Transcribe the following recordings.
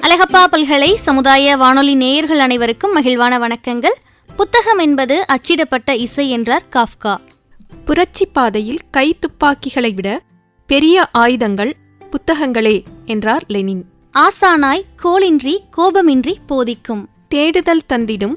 அழகப்பா பல்கலை சமுதாய வானொலி நேயர்கள் அனைவருக்கும் மகிழ்வான வணக்கங்கள். புத்தகம் என்பது அச்சிடப்பட்ட இசை என்றார் காஃப்கா. புரட்சி பாதையில் கை துப்பாக்கிகளை விட பெரிய ஆயுதங்கள் புத்தகங்களே என்றார் லெனின். ஆசானாய் கோளின்றி கோபமின்றி போதிக்கும், தேடுதல் தந்திடும்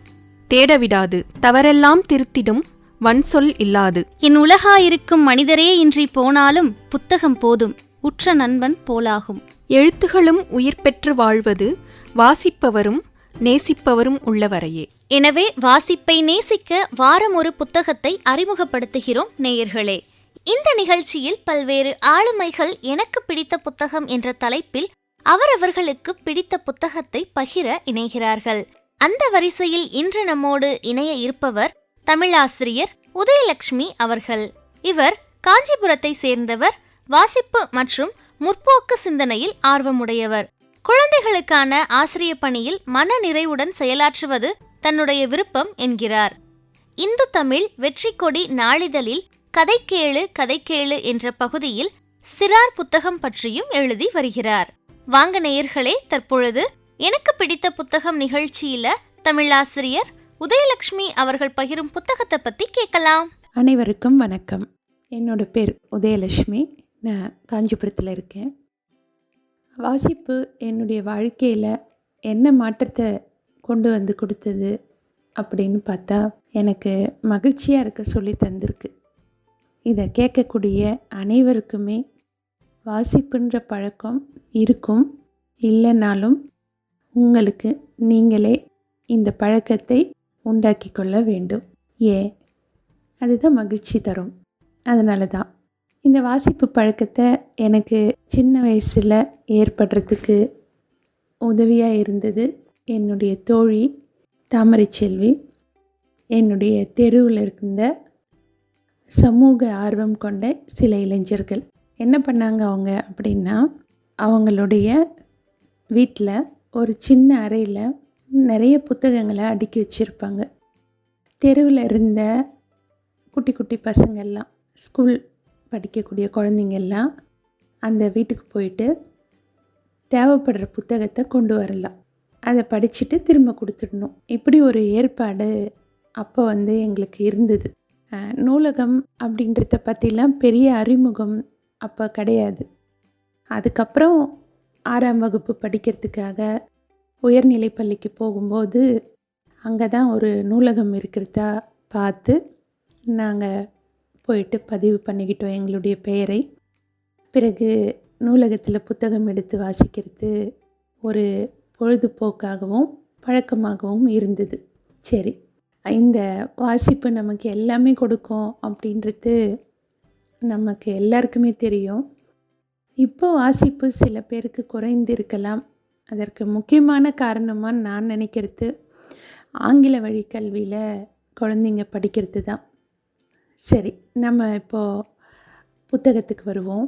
தேடவிடாது, தவறெல்லாம் திருத்திடும் வன்சொல் இல்லாது. என் உலகாயிருக்கும் மனிதரே இன்றி போனாலும் புத்தகம் போதும், உற்ற நண்பன் போலாகும். எழுத்துகளும் உயிர் பெற்று வாழ்வது வாசிப்பவரும் நேசிப்பவரும் உள்ளவரையே. எனவே வாசிப்பை நேசிக்க வாரம் ஒரு புத்தகத்தை அறிமுகப்படுத்துகிறோம் நேயர்களே. இந்த நிகழ்ச்சியில் பல்வேறு ஆளுமைகள் எனக்கு பிடித்த புத்தகம் என்ற தலைப்பில் அவரவர்களுக்கு பிடித்த புத்தகத்தை பகிர இணைகிறார்கள். அந்த வரிசையில் இன்று நம்மோடு இணைய இருப்பவர் தமிழாசிரியர் உதயலட்சுமி அவர்கள். இவர் காஞ்சிபுரத்தை சேர்ந்தவர். வாசிப்பு மற்றும் முற்போக்கு சிந்தனையில் ஆர்வமுடையவர். குழந்தைகளுக்கான ஆசிரிய பணியில் மன நிறைவுடன் செயலாற்றுவது தன்னுடைய விருப்பம் என்கிறார். இந்து தமிழ் வெற்றி கொடி நாளிதழில் கதை கேளு என்ற பகுதியில் சிறார் புத்தகம் பற்றியும் எழுதி வருகிறார். வாங்க நேயர்களே, தற்பொழுது எனக்கு பிடித்த புத்தகம் நிகழ்ச்சியில தமிழாசிரியர் உதயலட்சுமி அவர்கள் பகிரும் புத்தகத்தை பத்தி கேட்கலாம். அனைவருக்கும் வணக்கம். என்னோட பேர் உதயலட்சுமி. நான் காஞ்சிபுரத்தில் இருக்கேன். வாசிப்பு என்னுடைய வாழ்க்கையில் என்ன மாற்றத்தை கொண்டு வந்து கொடுத்தது அப்படின்னு பார்த்தா எனக்கு மகிழ்ச்சியாக இருக்க சொல்லி தந்திருக்கு. இதை கேட்கக்கூடிய அனைவருக்குமே வாசிப்புன்ற பழக்கம் இருக்கும். இல்லைனாலும் உங்களுக்கு நீங்களே இந்த பழக்கத்தை உண்டாக்கி கொள்ள வேண்டும். அதுதான் மகிழ்ச்சி தரும். அதனால தான் இந்த வாசிப்பு பழக்கத்தை எனக்கு சின்ன வயசில் ஏற்படுறதுக்கு உதவியாக இருந்தது என்னுடைய தோழி தாமரை செல்வி. என்னுடைய தெருவில் இருந்த சமூக ஆர்வம் கொண்ட சில இளைஞர்கள் என்ன பண்ணாங்க அவங்க அப்படின்னா, அவங்களுடைய வீட்டில் ஒரு சின்ன அறையில் நிறைய புத்தகங்களை அடுக்கி வச்சுருப்பாங்க. தெருவில் இருந்த குட்டி குட்டி பசங்கள்லாம், ஸ்கூல் படிக்கக்கூடிய குழந்தைங்கள்லாம் அந்த வீட்டுக்கு போயிட்டு தேவைப்படுற புத்தகத்தை கொண்டு வரலாம். அதை படிச்சுட்டு திரும்ப கொடுத்துடணும். இப்படி ஒரு ஏற்பாடு அப்போ எங்களுக்கு இருந்தது. நூலகம் அப்படின்றத பற்றிலாம் பெரிய அறிமுகம் அப்போ கிடையாது. அதுக்கப்புறம் 6ஆம் வகுப்பு படிக்கிறதுக்காக உயர்நிலை பள்ளிக்கு போகும்போது அங்கே தான் ஒரு நூலகம் இருக்கிறதா பார்த்து நாங்கள் போயிட்டு பதிவு பண்ணிக்கிட்டோம் எங்களுடைய பெயரை. பிறகு நூலகத்தில் புத்தகம் எடுத்து வாசிக்கிறது ஒரு பொழுதுபோக்காகவும் பழக்கமாகவும் இருந்தது. சரி, இந்த வாசிப்பு நமக்கு எல்லாமே கொடுக்கும் அப்படின்றது நமக்கு எல்லாருக்குமே தெரியும். இப்போ வாசிப்பு சில பேருக்கு குறைந்து இருக்கலாம். அதற்கு முக்கியமான காரணமாக நான் நினைக்கிறது ஆங்கில வழி கல்வியில் குழந்தைங்க படிக்கிறது தான். சரி, நம்ம இப்போது புத்தகத்துக்கு வருவோம்.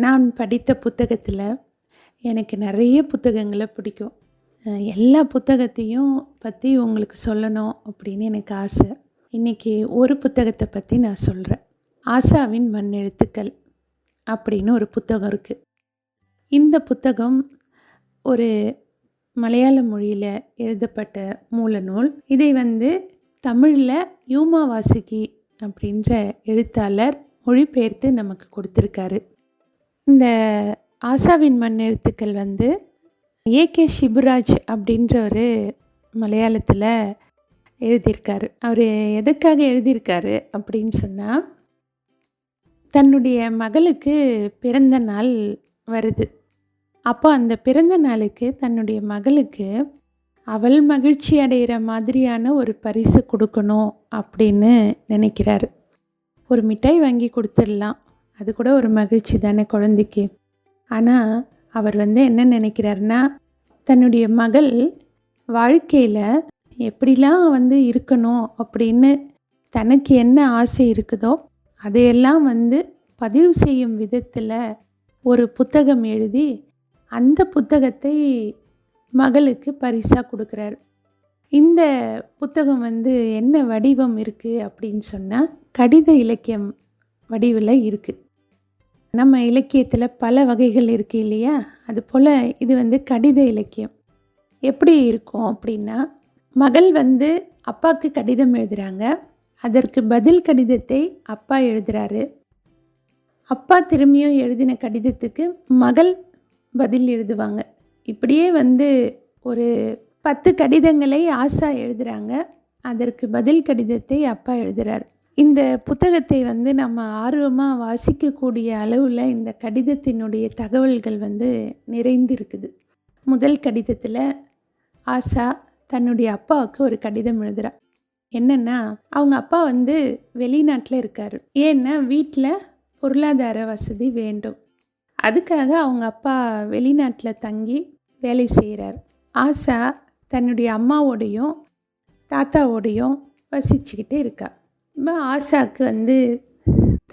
நான் படித்த புத்தகத்தில் எனக்கு நிறைய புத்தகங்களை பிடிக்கும். எல்லா புத்தகத்தையும் பற்றி உங்களுக்கு சொல்லணும் அப்படின்னு எனக்கு ஆசை. இன்றைக்கி ஒரு புத்தகத்தை பற்றி நான் சொல்கிறேன். ஆசாவின் மண்ணெழுத்துக்கள் அப்படின்னு ஒரு புத்தகம் இருக்குது. இந்த புத்தகம் ஒரு மலையாள மொழியில் எழுதப்பட்ட மூலநூல். இதை தமிழில் யூமா வாசுகி அப்படின்ற எழுத்தாளர் மொழிபெயர்த்து நமக்கு கொடுத்துருக்காரு. இந்த ஆசாவின் மண்ணெழுத்துக்கள் ஏகே சிபுராஜ் அப்படின்ற ஒரு மலையாளத்தில் எழுதியிருக்காரு. அவர் எதுக்காக எழுதியிருக்காரு அப்படின்னு சொன்னால், தன்னுடைய மகளுக்கு பிறந்த நாள் வருது. அப்போ அந்த பிறந்த நாளுக்கு தன்னுடைய மகளுக்கு அவள் மகிழ்ச்சி அடைகிற மாதிரியான ஒரு பரிசு கொடுக்கணும் அப்படின்னு நினைக்கிறாரு. ஒரு மிட்டாய் வாங்கி கொடுத்துடலாம், அது கூட ஒரு மகிழ்ச்சி தானே குழந்தைக்கு. ஆனால் அவர் என்ன நினைக்கிறாருன்னா, தன்னுடைய மகள் வாழ்க்கையில் எப்படிலாம் இருக்கணும் அப்படின்னு தனக்கு என்ன ஆசை இருக்குதோ அதையெல்லாம் பதிவு செய்யும் விதத்தில் ஒரு புத்தகம் எழுதி அந்த புத்தகத்தை மகளுக்கு பரிசாக கொடுக்குறாரு. இந்த புத்தகம் என்ன வடிவம் இருக்குது அப்படின்னு சொன்னால், கடித இலக்கியம் வடிவில் இருக்குது. நம்ம இலக்கியத்தில் பல வகைகள் இருக்குது இல்லையா? அதுபோல் இது வந்து கடித இலக்கியம். எப்படி இருக்கும் அப்படின்னா, மகள் வந்து அப்பாவுக்கு கடிதம் எழுதுகிறாங்க. அதற்கு பதில் கடிதத்தை அப்பா எழுதுகிறாரு. அப்பா திரும்பியும் எழுதின கடிதத்துக்கு மகள் பதில் எழுதுவாங்க. இப்படியே வந்து ஒரு 10 கடிதங்களை ஆஷா எழுதுகிறாங்க. அதற்கு பதில் கடிதத்தை அப்பா எழுதுகிறார். இந்த புத்தகத்தை வந்து நம்ம ஆர்வமாக வாசிக்கக்கூடிய அளவில் இந்த கடிதத்தினுடைய தகவல்கள் வந்து நிறைந்திருக்குது. முதல் கடிதத்தில் ஆஷா தன்னுடைய அப்பாவுக்கு ஒரு கடிதம் எழுதுகிறா. என்னென்னா, அவங்க அப்பா வந்து வெளிநாட்டில் இருக்கார். ஏன்னா வீட்டில் பொருளாதார வசதி வேண்டும். அதுக்காக அவங்க அப்பா வெளிநாட்டில் தங்கி வேலை செய்கிறார். ஆஷா தன்னுடைய அம்மாவோடையும் தாத்தாவோடையும் வசிச்சுக்கிட்டு இருக்கா. ஆஷாவுக்கு வந்து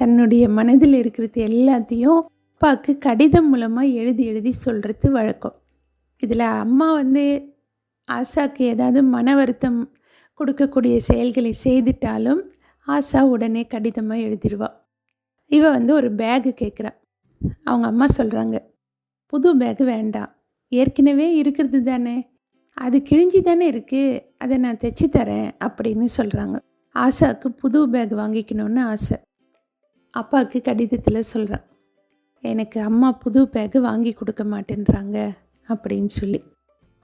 தன்னுடைய மனதில் இருக்கிறது எல்லாத்தையும் அப்பாவுக்கு கடிதம் மூலமாக எழுதி எழுதி சொல்கிறது வழக்கம். இதில் அம்மா வந்து ஆஷாவுக்கு ஏதாவது மன வருத்தம் கொடுக்கக்கூடிய செயல்களை செய்துட்டாலும் ஆஷா உடனே கடிதமாக எழுதிடுவா. இவ வந்து ஒரு பேகு கேட்குறா. அவங்க அம்மா சொல்கிறாங்க, புது பேகு வேண்டாம், ஏற்கனவே இருக்கிறது தானே, அது கிழிஞ்சி தானே இருக்குது, அதை நான் தைச்சி தரேன் அப்படின்னு சொல்கிறாங்க. ஆஷாவுக்கு புது பேக் வாங்கிக்கணும்னு ஆசை. அப்பாவுக்கு கடிதத்தில் சொல்கிறான், எனக்கு அம்மா புது பேகு வாங்கி கொடுக்க மாட்டேன்றாங்க அப்படின்னு சொல்லி.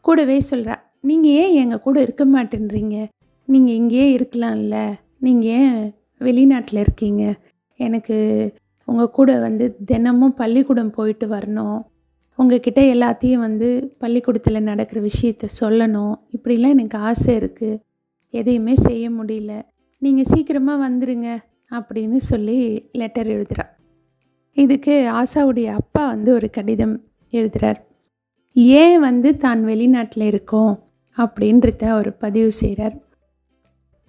கூடவே சொல்கிறா, நீங்கள் ஏன் எங்கள் கூட இருக்க மாட்டேன்றீங்க, நீங்கள் இங்கேயே இருக்கலாம்ல, நீங்கள் ஏன் வெளிநாட்டில் இருக்கீங்க, எனக்கு உங்கள் கூட வந்து தினமும் பள்ளிக்கூடம் போயிட்டு வரணும், உங்ககிட்ட எல்லாத்தையும் வந்து பள்ளிக்கூடத்தில் நடக்கிற விஷயத்த சொல்லணும், இப்படிலாம் எனக்கு ஆசை இருக்குது, எதையுமே செய்ய முடியல, நீங்கள் சீக்கிரமாக வந்துடுங்க அப்படின்னு சொல்லி லெட்டர் எழுதுகிறா. இதுக்கு ஆஷாவுடைய அப்பா வந்து ஒரு கடிதம் எழுதுகிறார். ஏன் வந்து தான் வெளிநாட்டில் இருக்கோம் அப்படின்றத அவர் பதிவு செய்கிறார்.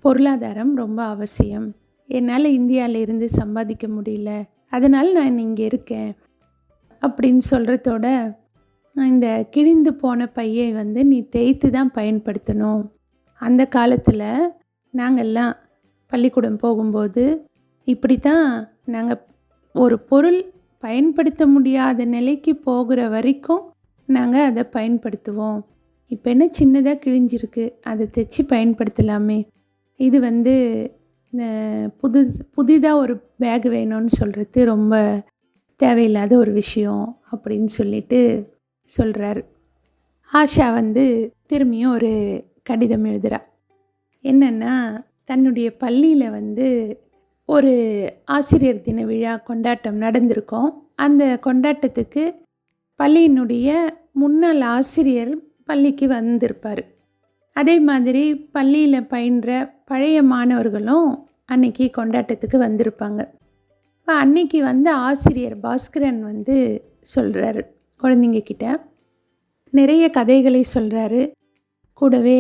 பொருளாதாரம் ரொம்ப அவசியம், என்னால் இந்தியாவில் இருந்து சம்பாதிக்க முடியல, அதனால் நான் இங்கே இருக்கேன் அப்படின்னு சொல்கிறதோட, இந்த கிழிந்து போன பையை வந்து நீ தேய்த்து தான் பயன்படுத்தணும். அந்த காலத்தில் நாங்கள்லாம் பள்ளிக்கூடம் போகும்போது இப்படி தான் நாங்கள் ஒரு பொருள் பயன்படுத்த முடியாத நிலைக்கு போகிற வரைக்கும் நாங்கள் அதை பயன்படுத்துவோம். இப்போ என்ன சின்னதாக கிழிஞ்சிருக்கு, அதை தைச்சி பயன்படுத்தலாமே, இது வந்து புதிதாக ஒரு பேக் வேணும்னு சொல்கிறது ரொம்ப தேவையில்லாத ஒரு விஷயம் அப்படின்னு சொல்லிட்டு சொல்கிறாரு. ஆஷா வந்து திரும்பியும் ஒரு கடிதம் எழுதுகிறா. என்னென்னா, தன்னுடைய பள்ளியில் வந்து ஒரு ஆசிரியர் தின விழா கொண்டாட்டம் நடந்திருக்கோம். அந்த கொண்டாட்டத்துக்கு பள்ளியினுடைய முன்னாள் ஆசிரியர் பள்ளிக்கு வந்திருப்பார். அதே மாதிரி பள்ளியில் பயின்ற பழைய மாணவர்களும் அன்னைக்கு கொண்டாட்டத்துக்கு வந்திருப்பாங்க. அன்னைக்கு வந்து ஆசிரியர் பாஸ்கரன் வந்து சொல்கிறாரு குழந்தைங்க கிட்ட, நிறைய கதைகளை சொல்கிறாரு. கூடவே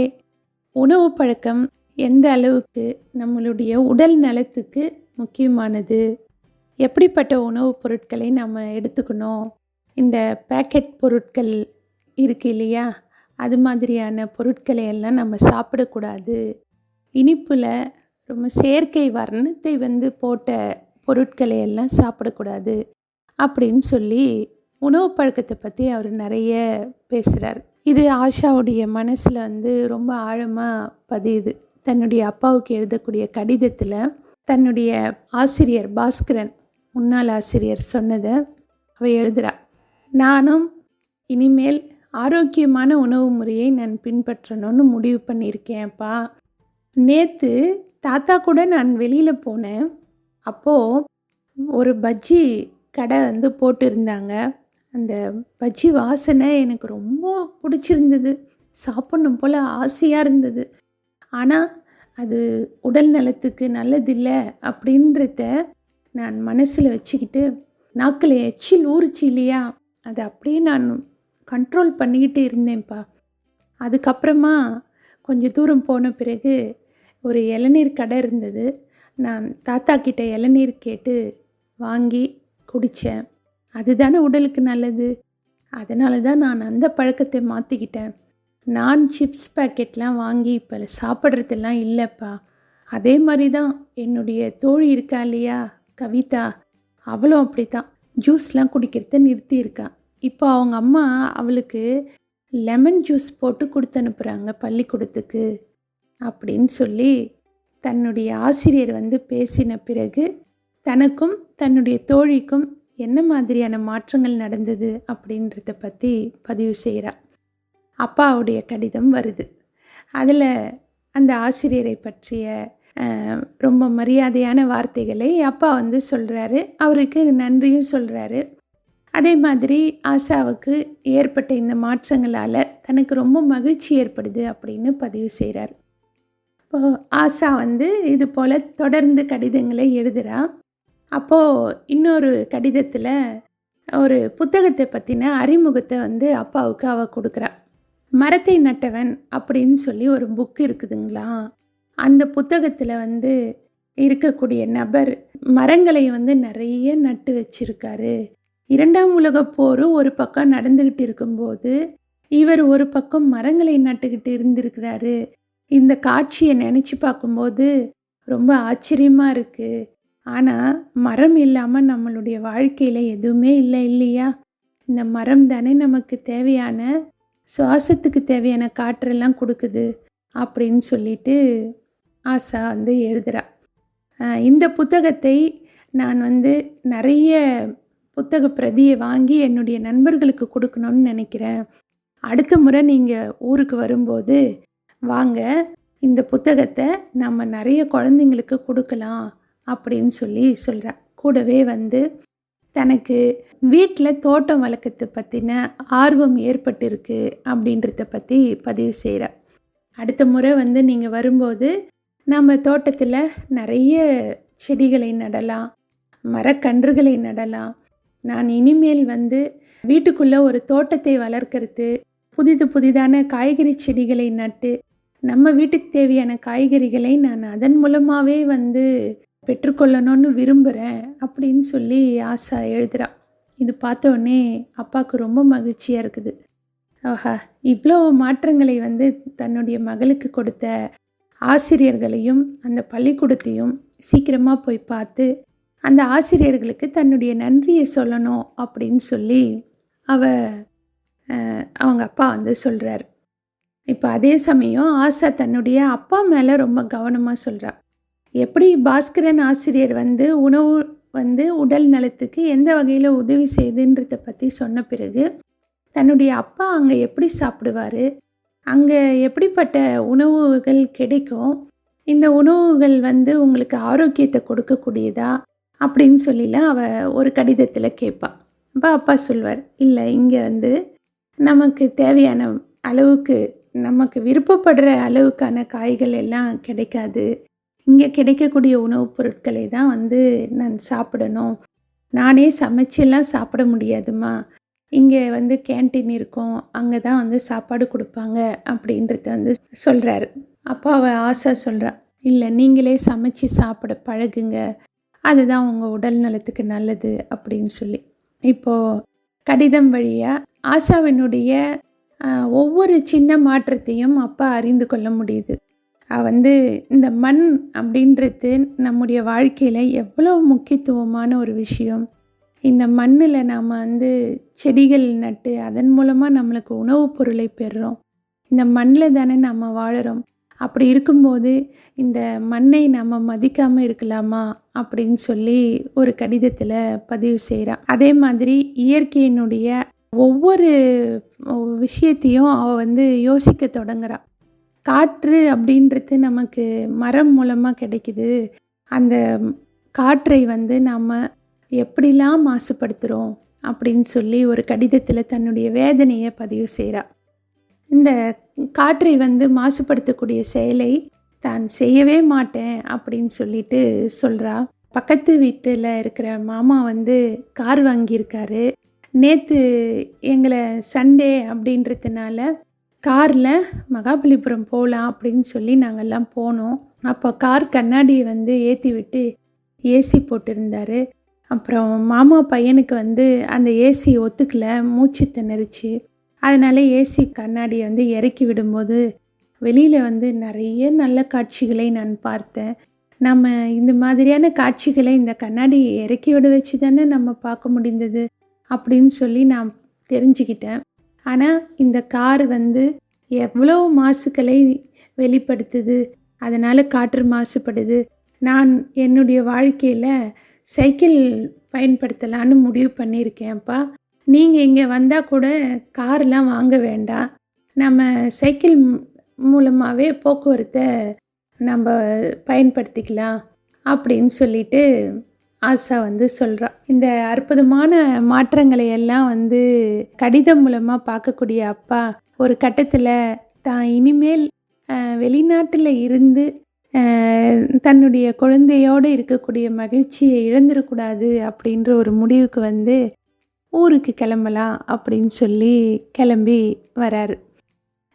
உணவு பழக்கம் எந்த அளவுக்கு நம்மளுடைய உடல் நலத்துக்கு முக்கியமானது, எப்படிப்பட்ட உணவுப் பொருட்களை நம்ம எடுத்துக்கணும், இந்த பேக்கெட் பொருட்கள் இருக்குது இல்லையா, அது மாதிரியான பொருட்களை எல்லாம் நம்ம சாப்பிடக்கூடாது, இனிப்பில் ரொம்ப செயற்கை வர்ணத்தை வந்து போட்ட பொருட்களை எல்லாம் சாப்பிடக்கூடாது அப்படின்னு சொல்லி உணவு பழக்கத்தை பற்றி அவர் நிறைய பேசுகிறார். இது ஆஷாவுடைய மனசில் வந்து ரொம்ப ஆழமாக பதியுது. தன்னுடைய அப்பாவுக்கு எழுதக்கூடிய கடிதத்தில் தன்னுடைய ஆசிரியர் பாஸ்கரன், முன்னாள் ஆசிரியர் சொன்னதை அவ எழுதுகிறா. நானும் இனிமேல் ஆரோக்கியமான உணவு முறையை நான் பின்பற்றணும்னு முடிவு பண்ணியிருக்கேன்ப்பா. நேற்று தாத்தா கூட நான் வெளியில் போனேன். அப்போது ஒரு பஜ்ஜி கடை வந்து போட்டிருந்தாங்க. அந்த பஜ்ஜி வாசனை எனக்கு ரொம்ப பிடிச்சிருந்தது, சாப்பிட்ணும் போல் ஆசையாக இருந்தது. ஆனால் அது உடல் நலத்துக்கு நல்லதில்லை அப்படின்றத நான் மனசில் வச்சுக்கிட்டு, நாக்கில் எச்சில் ஊறுச்சு இல்லையா, அதை அப்படியே நான் கண்ட்ரோல் பண்ணிக்கிட்டு இருந்தேன்ப்பா. அதுக்கப்புறமா கொஞ்சம் தூரம் போன பிறகு ஒரு இளநீர் கடை இருந்தது. நான் தாத்தா கிட்ட இளநீர் கேட்டு வாங்கி குடித்தேன். அதுதானே உடலுக்கு நல்லது. அதனால தான் நான் அந்த பழக்கத்தை மாற்றிக்கிட்டேன். நான் சிப்ஸ் பேக்கெட்லாம் வாங்கி இப்போ சாப்பிட்றதெல்லாம் இல்லைப்பா. அதே மாதிரி தான் என்னுடைய தோழி இருக்கா இல்லையா கவிதா, அவளும் அப்படி தான் ஜூஸ்லாம் குடிக்கிறத நிறுத்தியிருக்கா. இப்போ அவங்க அம்மா அவளுக்கு லெமன் ஜூஸ் போட்டு கொடுத்து அனுப்புகிறாங்க பள்ளிக்கூடத்துக்கு அப்படின்னு சொல்லி தன்னுடைய ஆசிரியர் வந்து பேசின பிறகு தனக்கும் தன்னுடைய தோழிக்கும் என்ன மாதிரியான மாற்றங்கள் நடந்தது அப்படின்றத பற்றி பதிவு செய்கிறார். அப்பாவுடைய கடிதம் வருது. அதில் அந்த ஆசிரியரை பற்றிய ரொம்ப மரியாதையான வார்த்தைகளை அப்பா வந்து சொல்கிறாரு. அவருக்கு நன்றியும் சொல்கிறாரு. அதே மாதிரி ஆஷாவுக்கு ஏற்பட்ட இந்த மாற்றங்களால் தனக்கு ரொம்ப மகிழ்ச்சி ஏற்படுது அப்படின்னு பதிவு செய்கிறார். இப்போ ஆஷா வந்து இது போல் தொடர்ந்து கடிதங்களை எழுதுகிறா. அப்போது இன்னொரு கடிதத்தில் ஒரு புத்தகத்தை பற்றின அறிமுகத்தை வந்து அப்பாவுக்கு அவள் கொடுக்குறா. மரத்தை நட்டவன் அப்படின்னு சொல்லி ஒரு புக் இருக்குதுங்களா, அந்த புத்தகத்தில் வந்து இருக்கக்கூடிய நபர் மரங்களை வந்து நிறைய நட்டு வச்சிருக்காரு. 2ஆம் உலகப் போர் ஒரு பக்கம் நடந்துக்கிட்டு இருக்கும்போது இவர் ஒரு பக்கம் மரங்களை நட்டுக்கிட்டு இருந்திருக்கிறாரு. இந்த காட்சியை நினச்சி பார்க்கும்போது ரொம்ப ஆச்சரியமாக இருக்குது. ஆனால் மரம் இல்லாமல் நம்மளுடைய வாழ்க்கையில் எதுவுமே இல்லை இல்லையா? இந்த மரம் தானே நமக்கு தேவையான சுவாசத்துக்கு தேவையான காற்றெல்லாம் கொடுக்குது அப்படின்னு சொல்லிட்டு ஆஷா வந்து எழுதுகிறா. இந்த புத்தகத்தை நான் வந்து நிறைய புத்தக பிரதியை வாங்கி என்னுடைய நண்பர்களுக்கு கொடுக்கணும்னு நினைக்கிறேன். அடுத்த முறை நீங்கள் ஊருக்கு வரும்போது வாங்க, இந்த புத்தகத்தை நம்ம நிறைய குழந்தைங்களுக்கு கொடுக்கலாம் அப்படின்னு சொல்லி சொல்கிறா. கூடவே வந்து தனக்கு வீட்டில் தோட்டம் வளர்க்கறதை பற்றின ஆர்வம் ஏற்பட்டிருக்கு அப்படின்றத பற்றி பதிவு செய்கிறா. அடுத்த முறை வந்து நீங்கள் வரும்போது நம்ம தோட்டத்தில் நிறைய செடிகளை நடலாம், மரக்கன்றுகளை நடலாம். நான் இனிமேல் வந்து வீட்டுக்குள்ளே ஒரு தோட்டத்தை வளர்க்கறது, புதிதான காய்கறி செடிகளை நட்டு நம்ம வீட்டுக்கு தேவையான காய்கறிகளை நான் அதன் மூலமாகவே வந்து பெற்றுக்கொள்ளணும்னு விரும்புகிறேன் அப்படின்னு சொல்லி ஆஷா எழுதுகிறா. இது பார்த்தோன்னே அப்பாவுக்கு ரொம்ப மகிழ்ச்சியாக இருக்குது. ஆஹா, இவ்வளோ மாற்றங்களை வந்து தன்னுடைய மகளுக்கு கொடுத்த ஆசிரியர்களையும் அந்த பள்ளிக்கூடத்தையும் சீக்கிரமாக போய் பார்த்து அந்த ஆசிரியர்களுக்கு தன்னுடைய நன்றியை சொல்லணும் அப்படின்னு சொல்லி அவங்க அப்பா வந்து சொல்கிறார். இப்போ அதே சமயம் ஆஷா தன்னுடைய அப்பா மேலே ரொம்ப கவனமாக சொல்கிறா. எப்படி பாஸ்கரன் ஆசிரியர் வந்து உணவு வந்து உடல் நலத்துக்கு எந்த வகையில் உதவி செய்யுதுன்றதை பற்றி சொன்ன பிறகு தன்னுடைய அப்பா அங்கே எப்படி சாப்பிடுவார், அங்கே எப்படிப்பட்ட உணவுகள் கிடைக்கும், இந்த உணவுகள் வந்து உங்களுக்கு ஆரோக்கியத்தை கொடுக்கக்கூடியதா அப்படின்னு சொல்லிலாம் அவள் ஒரு கடிதத்தில் கேட்பாள். அப்போ அப்பா சொல்வார், இல்லை, இங்கே வந்து நமக்கு தேவையான அளவுக்கு, நமக்கு விருப்பப்படுற அளவுக்கான காய்கள் எல்லாம் கிடைக்காது. இங்கே கிடைக்கக்கூடிய உணவுப் பொருட்களை தான் வந்து நான் சாப்பிடணும். நானே சமைச்செல்லாம் சாப்பிட முடியாதுமா. இங்கே வந்து கேன்டீன் இருக்கும், அங்கே தான் வந்து சாப்பாடு கொடுப்பாங்க அப்படின்றத வந்து சொல்கிறாரு. அப்போ அவள் ஆஷா சொல்கிறா, இல்லை, நீங்களே சமைச்சு சாப்பிட பழகுங்க, அதுதான் உங்கள் உடல் நலத்துக்கு நல்லது அப்படின்னு சொல்லி. இப்போது கடிதம் வழியாக ஆஷாவினுடைய ஒவ்வொரு சின்ன மாற்றத்தையும் அப்பா அறிந்து கொள்ள முடியுது. வந்து இந்த மண் அப்படின்றது நம்முடைய வாழ்க்கையில் எவ்வளோ முக்கியத்துவமான ஒரு விஷயம். இந்த மண்ணில் நாம் வந்து செடிகள் நட்டு அதன் மூலமாக நம்மளுக்கு உணவுப் பொருளை பெறுறோம். இந்த மண்ணில் தானே நம்ம வாழுறோம். அப்படி இருக்கும்போது இந்த மண்ணை நம்ம மதிக்காமல் இருக்கலாமா அப்படின்னு சொல்லி ஒரு கடிதத்தில் பதிவு செய்கிறா. அதே மாதிரி இயற்கையினுடைய ஒவ்வொரு விஷயத்தையும் அவள் வந்து யோசிக்க தொடங்குறா. காற்று அப்படின்றது நமக்கு மரம் மூலமாக கிடைக்குது. அந்த காற்றை வந்து நாம் எப்படிலாம் மாசுபடுத்துகிறோம் அப்படின்னு சொல்லி ஒரு கடிதத்தில் தன்னுடைய வேதனையை பதிவு செய்கிறா. இந்த காற்றை வந்து மாசுபடுத்தக்கூடிய செயலை தான் செய்யவே மாட்டேன் அப்படின்னு சொல்லிட்டு சொல்கிறா. பக்கத்து வீட்டில் இருக்கிற மாமா வந்து கார் வாங்கியிருக்காரு. நேற்று எங்களை சண்டே அப்படின்றதுனால காரில் மகாபலிபுரம் போகலாம் அப்படின்னு சொல்லி நாங்கள்லாம் போனோம். அப்போ கார் கண்ணாடியை வந்து ஏற்றி விட்டு ஏசி போட்டிருந்தார். அப்புறம் மாமா பையனுக்கு வந்து அந்த ஏசி ஒத்துக்கலை, மூச்சு திணறிச்சு. அதனால் ஏசி கண்ணாடியை வந்து இறக்கி விடும்போது வெளியில் வந்து நிறைய நல்ல காட்சிகளை நான் பார்த்தேன். நம்ம இந்த மாதிரியான காட்சிகளை இந்த கண்ணாடி இறக்கி விட வச்சு தானே நம்ம பார்க்க முடிந்தது அப்படின்னு சொல்லி நான் தெரிஞ்சுக்கிட்டேன். ஆனால் இந்த கார் வந்து எவ்வளோ மாசுக்களை வெளிப்படுத்துது, அதனால் காற்று மாசுபடுது. நான் என்னுடைய வாழ்க்கையில் சைக்கிள் பயன்படுத்தலான்னு முடிவு பண்ணியிருக்கேன்ப்பா. நீங்கள் இங்கே வந்தால் கூட கார்லாம் வாங்க வேண்டாம், நம்ம சைக்கிள் மூலமாகவே போக்குவரத்தை நம்ம பயன்படுத்திக்கலாம் அப்படின்னு சொல்லிட்டு ஆஷா வந்து சொல்கிறா. இந்த அற்புதமான மாற்றங்களை எல்லாம் வந்து கடிதம் மூலமாக பார்க்கக்கூடிய அப்பா ஒரு கட்டத்தில் தான் இனிமேல் வெளிநாட்டில் இருந்து தன்னுடைய குழந்தையோடு இருக்கக்கூடிய மகிழ்ச்சியை இழந்துடக்கூடாது அப்படின்ற ஒரு முடிவுக்கு வந்து ஊருக்கு கிளம்பலாம் அப்படின்னு சொல்லி கிளம்பி வராரு.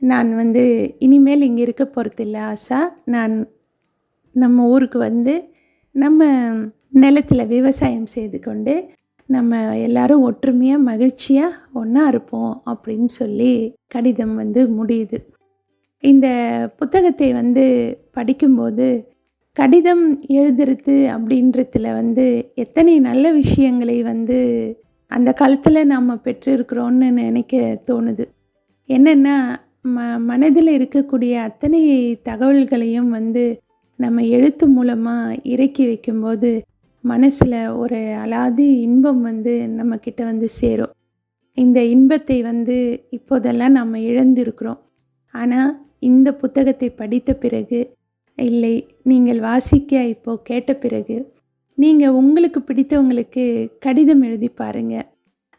நான் வந்து இனிமேல் இங்கே இருக்க போகிறதில்ல ஆஷா, நான் நம்ம ஊருக்கு வந்து நம்ம நிலத்தில் விவசாயம் செய்து கொண்டு நம்ம எல்லாரும் ஒற்றுமையாக மகிழ்ச்சியாக ஒன்றா இருப்போம் அப்படின்னு சொல்லி கடிதம் வந்து முடியுது. இந்த புத்தகத்தை வந்து படிக்கும்போது கடிதம் எழுதுறது அப்படின்றதுல வந்து எத்தனை நல்ல விஷயங்களை வந்து அந்த காலத்தில் நாம் பெற்றிருக்கிறோன்னு நினைக்க தோணுது. என்னென்னா மனதில் இருக்கக்கூடிய அத்தனை தகவல்களையும் வந்து நம்ம எழுத்து மூலமாக இறக்கி வைக்கும்போது மனசில் ஒரு அலாதி இன்பம் வந்து நம்மக்கிட்ட வந்து சேரும். இந்த இன்பத்தை வந்து இப்போதெல்லாம் நம்ம இழந்திருக்கிறோம். ஆனால் இந்த புத்தகத்தை படித்த பிறகு, இல்லை நீங்கள் வாசிக்க இப்போது கேட்ட பிறகு, நீங்கள் உங்களுக்கு பிடித்தவங்களுக்கு கடிதம் எழுதி பாருங்கள்.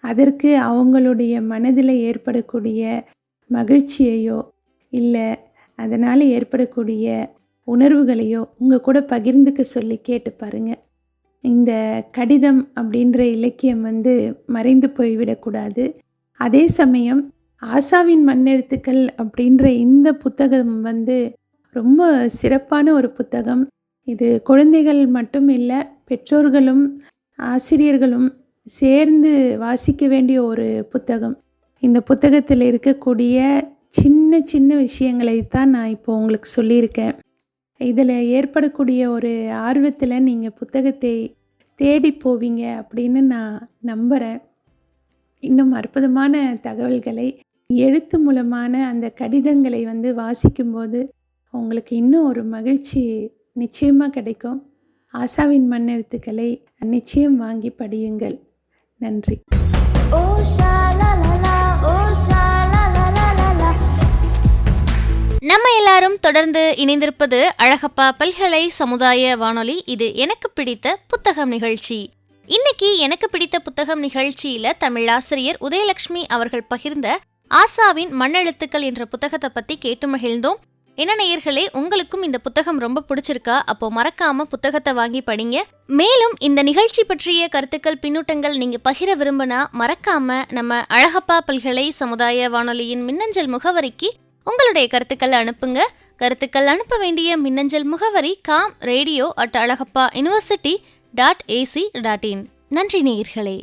அதற்கு அவங்களுடைய மனதில் ஏற்படக்கூடிய மகிழ்ச்சியையோ இல்லை அதனால் ஏற்படக்கூடிய உணர்வுகளையோ உங்கள் கூட பகிர்ந்துக்க சொல்லி கேட்டு பாருங்கள். இந்த கடிதம் அப்படின்ற இலக்கியம் வந்து மறைந்து போய்விடக்கூடாது. அதே சமயம் ஆஷாவின் மண்ணெழுத்துக்கள் அப்படின்ற இந்த புத்தகம் வந்து ரொம்ப சிறப்பான ஒரு புத்தகம். இது குழந்தைகள் மட்டும் இல்லை, பெற்றோர்களும் ஆசிரியர்களும் சேர்ந்து வாசிக்க வேண்டிய ஒரு புத்தகம். இந்த புத்தகத்தில் இருக்கக்கூடிய சின்ன சின்ன விஷயங்களை தான் நான் இப்போ உங்களுக்கு சொல்லியிருக்கேன். இதில் ஏற்படக்கூடிய ஒரு ஆர்வத்தில் நீங்கள் புத்தகத்தை தேடி போவீங்க அப்படின்னு நான் நம்புகிறேன். இன்னும் அற்புதமான தகவல்களை எழுத்து மூலமான அந்த கடிதங்களை வந்து வாசிக்கும்போது உங்களுக்கு இன்னும் ஒரு மகிழ்ச்சி நிச்சயமாக கிடைக்கும். ஆஷாவின் மண்ணெழுத்துக்களை நிச்சயம் வாங்கி படியுங்கள். நன்றி. நம்ம எல்லாரும் தொடர்ந்து இணைந்திருப்பது அழகப்பா பல்கலை சமுதாய வானொலி. இது எனக்கு பிடித்த புத்தகம் நிகழ்ச்சி. இன்னைக்கு எனக்கு பிடித்த புத்தகம் நிகழ்ச்சியில தமிழாசிரியர் உதயலட்சுமி அவர்கள் பகிர்ந்த ஆஷாவின் மண்ணெழுத்துக்கள் என்ற புத்தகத்தை பத்தி கேட்டு மகிழ்ந்தோம். என்ன நேயர்களே, உங்களுக்கும் இந்த புத்தகம் ரொம்ப பிடிச்சிருக்கா? அப்போ மறக்காம புத்தகத்தை வாங்கி படிங்க. மேலும் இந்த நிகழ்ச்சி பற்றிய கருத்துக்கள், பின்னூட்டங்கள் நீங்க பகிர விரும்பினா மறக்காம நம்ம அழகப்பா பல்கலை சமுதாய வானொலியின் மின்னஞ்சல் முகவரிக்கு உங்களுடைய கருத்துக்கள் அனுப்புங்க. கருத்துக்கள் அனுப்ப வேண்டிய மின்னஞ்சல் முகவரி com radio@alagappauniversity.ac.in. நன்றி நேயர்களே.